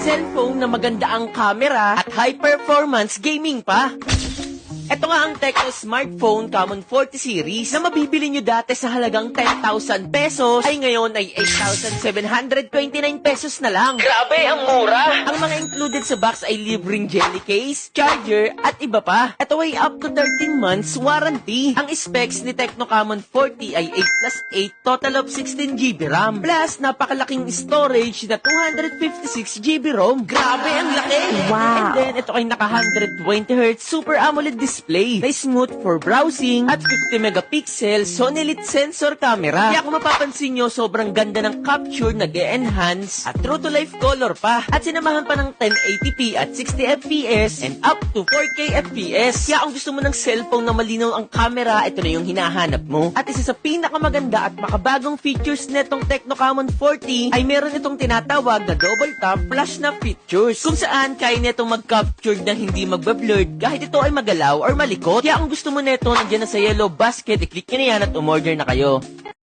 cellphone na maganda ang camera at high-performance gaming pa. Ito nga ang Tecno Smartphone Common 40 Series na mabibili nyo dati sa halagang 10,000 pesos ay ngayon ay 8,729 pesos na lang. Grabe, ang mura! Ang mga included sa box ay libreng jelly case, charger, at iba pa. Ito ay up to 13 months warranty. Ang specs ni Tecno Common 40 ay 8+8, total of 16GB RAM. Plus, napakalaking storage na 256GB ROM. Grabe, ang laki! Wow! And then, ito ay naka 120Hz Super AMOLED display na smooth for browsing at 50 megapixel Sony Elite sensor camera. Kaya kung mapapansin nyo, sobrang ganda ng capture, nag-e-enhance at true to life color pa. At sinamahan pa ng 1080p at 60 fps and up to 4K fps. Kaya kung gusto mo ng cellphone na malinaw ang camera, ito na yung hinahanap mo. At isa sa pinakamaganda at makabagong features netong Tecno Common 40 ay meron itong tinatawag na double tap flash na features, kung saan kaya netong mag-capture na hindi magbablurred kahit ito ay magalaw or malikot. Kaya kung gusto mo neto, nandiyan na sa yellow basket, i-click nyo na yan at umorder na kayo.